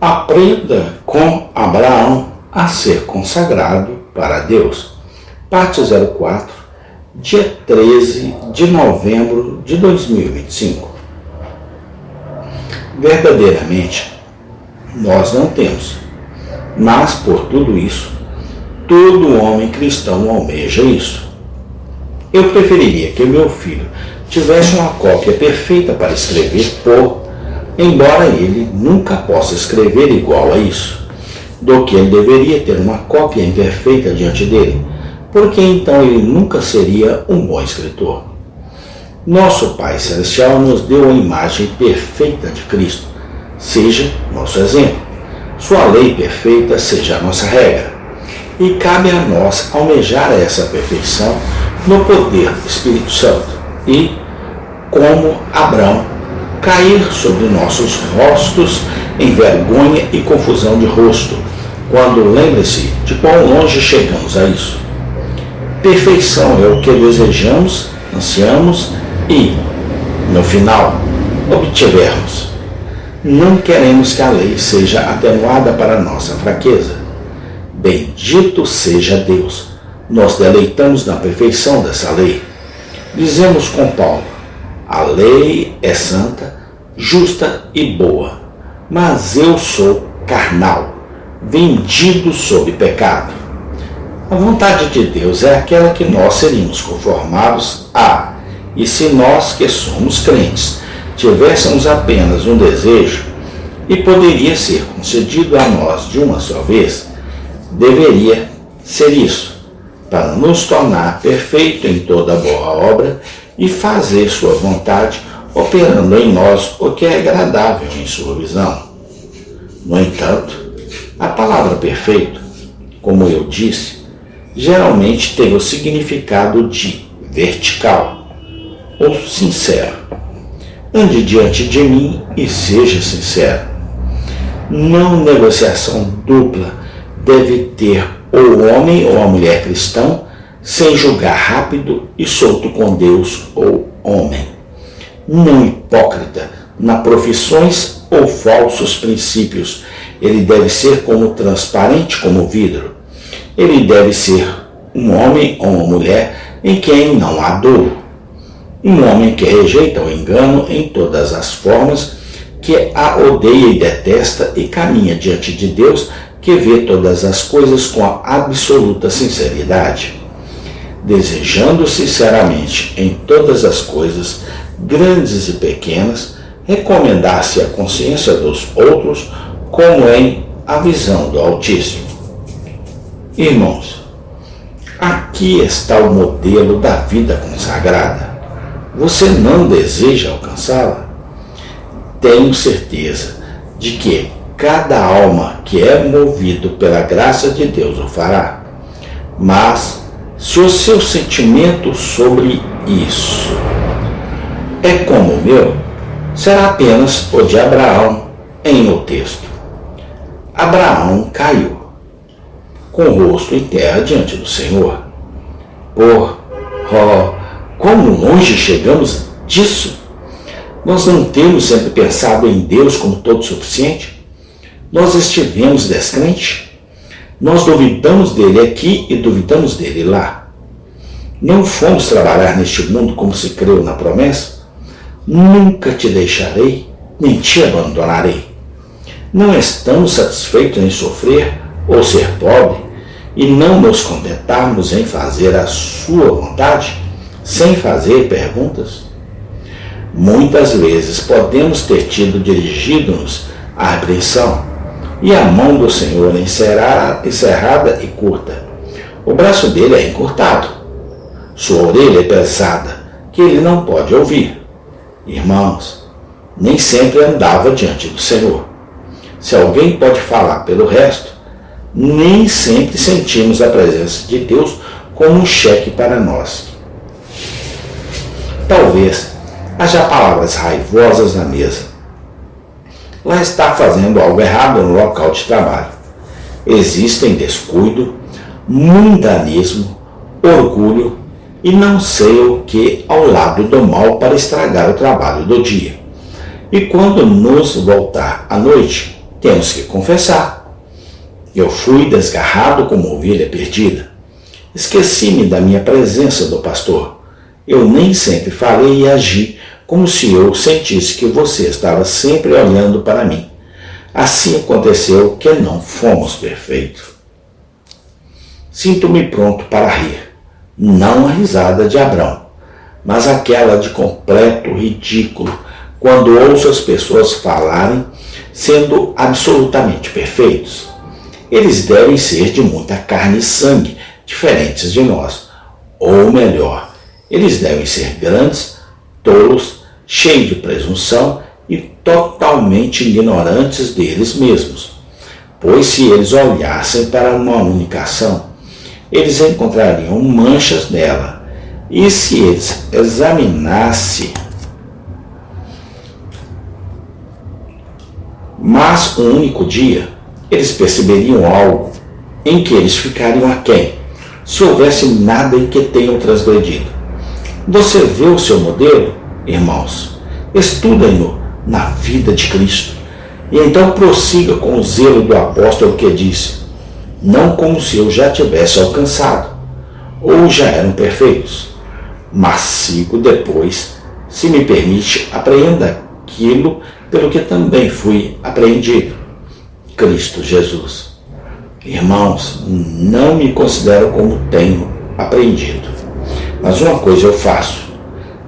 Aprenda com Abraão a ser consagrado para Deus. Parte 04, dia 13 de novembro de 2025. Verdadeiramente, nós não temos, mas por tudo isso, todo homem cristão almeja isso. Eu preferiria que meu filho tivesse uma cópia perfeita para escrever embora ele nunca possa escrever igual a isso, do que ele deveria ter uma cópia imperfeita diante dele, porque então ele nunca seria um bom escritor. Nosso Pai Celestial nos deu a imagem perfeita de Cristo, seja nosso exemplo. Sua lei perfeita seja a nossa regra. E cabe a nós almejar essa perfeição no poder do Espírito Santo e, como Abraão, cair sobre nossos rostos em vergonha e confusão de rosto, quando lembre-se de quão longe chegamos a isso. Perfeição é o que desejamos, ansiamos e, no final, obtivermos. Não queremos que a lei seja atenuada para nossa fraqueza. Bendito seja Deus, nós deleitamos na perfeição dessa lei. Dizemos com Paulo: a lei é santa, justa e boa, mas eu sou carnal, vendido sob pecado. A vontade de Deus é aquela que nós seríamos conformados a, e se nós que somos crentes tivéssemos apenas um desejo, e poderia ser concedido a nós de uma só vez, deveria ser isso, para nos tornar perfeito em toda boa obra e fazer sua vontade, operando em nós o que é agradável em sua visão. No entanto, a palavra perfeito, como eu disse, geralmente tem o significado de vertical ou sincero. Ande diante de mim e seja sincero. Não negociação dupla deve ter ou o homem ou a mulher cristão sem julgar rápido e solto com Deus ou homem. Não hipócrita na profissões ou falsos princípios. Ele deve ser como transparente como vidro. Ele deve ser um homem ou uma mulher em quem não há dolo. Um homem que rejeita o engano em todas as formas, que a odeia e detesta e caminha diante de Deus, que vê todas as coisas com a absoluta sinceridade, desejando sinceramente em todas as coisas, grandes e pequenas, recomendar-se à consciência dos outros como em a visão do Altíssimo. Irmãos, aqui está o modelo da vida consagrada. Você não deseja alcançá-la? Tenho certeza de que cada alma que é movido pela graça de Deus o fará. Mas, se o seu sentimento sobre isso é como o meu, será apenas o de Abraão em o texto. Abraão caiu, com o rosto em terra diante do Senhor. Como longe chegamos disso! Nós não temos sempre pensado em Deus como todo suficiente? Nós estivemos descrente? Nós duvidamos dele aqui e duvidamos dele lá. Não fomos trabalhar neste mundo como se creu na promessa? Nunca te deixarei, nem te abandonarei. Não estamos satisfeitos em sofrer ou ser pobre e não nos contentarmos em fazer a sua vontade, sem fazer perguntas? Muitas vezes podemos ter tido dirigido-nos à repreensão, e a mão do Senhor encerrada e curta. O braço dele é encurtado. Sua orelha é pesada, que ele não pode ouvir. Irmãos, nem sempre andava diante do Senhor. Se alguém pode falar pelo resto, nem sempre sentimos a presença de Deus como um cheque para nós. Talvez haja palavras raivosas na mesa. Lá está fazendo algo errado no local de trabalho. Existem descuido, mundanismo, orgulho e não sei o que ao lado do mal para estragar o trabalho do dia. E quando nos voltar à noite, temos que confessar. Eu fui desgarrado como ovelha perdida. Esqueci-me da minha presença do pastor. Eu nem sempre falei e agi como se eu sentisse que você estava sempre olhando para mim. Assim aconteceu que não fomos perfeitos. Sinto-me pronto para rir, não a risada de Abrão, mas aquela de completo ridículo, quando ouço as pessoas falarem sendo absolutamente perfeitos. Eles devem ser de muita carne e sangue, diferentes de nós. Ou melhor, eles devem ser grandes, tolos, cheios de presunção e totalmente ignorantes deles mesmos. Pois se eles olhassem para uma única ação, eles encontrariam manchas nela. E se eles examinassem mas um único dia, eles perceberiam algo em que eles ficariam aquém, se houvesse nada em que tenham transgredido. Você vê o seu modelo, irmãos? Estudem-no na vida de Cristo, e então prossiga com o zelo do apóstolo que disse, não como se eu já tivesse alcançado, ou já eram perfeitos, mas sigo depois, se me permite, apreenda aquilo pelo que também fui apreendido, Cristo Jesus. Irmãos, não me considero como tenho aprendido, mas uma coisa eu faço,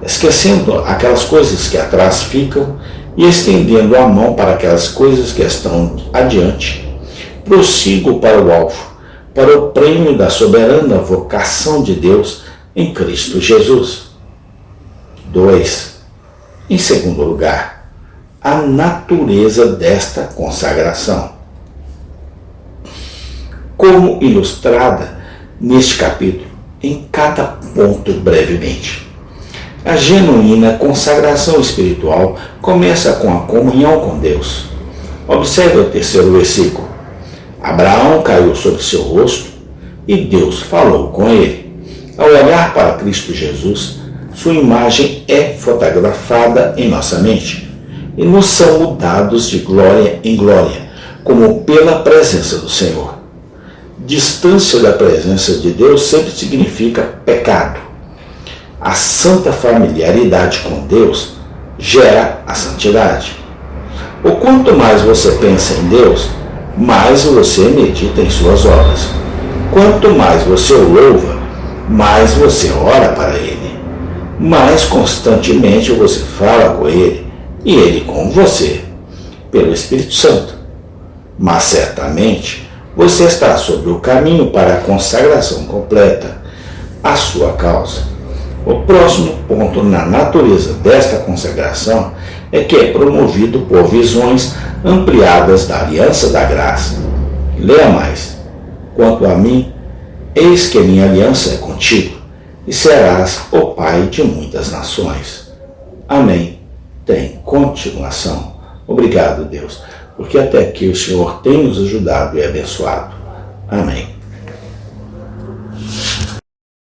esquecendo aquelas coisas que atrás ficam e estendendo a mão para aquelas coisas que estão adiante, prossigo para o alvo, para o prêmio da soberana vocação de Deus em Cristo Jesus. 2. Em segundo lugar, a natureza desta consagração. Como ilustrada neste capítulo, em cada ponto brevemente. A genuína consagração espiritual começa com a comunhão com Deus. Observe o terceiro versículo. Abraão caiu sobre seu rosto e Deus falou com ele. Ao olhar para Cristo Jesus, sua imagem é fotografada em nossa mente e nos são mudados de glória em glória, como pela presença do Senhor. Distância da presença de Deus sempre significa pecado. A santa familiaridade com Deus gera a santidade. O quanto mais você pensa em Deus, mais você medita em suas obras. Quanto mais você o louva, mais você ora para Ele. Mais constantemente você fala com Ele e Ele com você, pelo Espírito Santo. Mas certamente você está sobre o caminho para a consagração completa, à sua causa. O próximo ponto na natureza desta consagração é que é promovido por visões ampliadas da aliança da graça. Leia mais. Quanto a mim, eis que minha aliança é contigo, e serás o pai de muitas nações. Amém. Tem continuação. Obrigado, Deus, porque até aqui o Senhor tem nos ajudado e abençoado. Amém.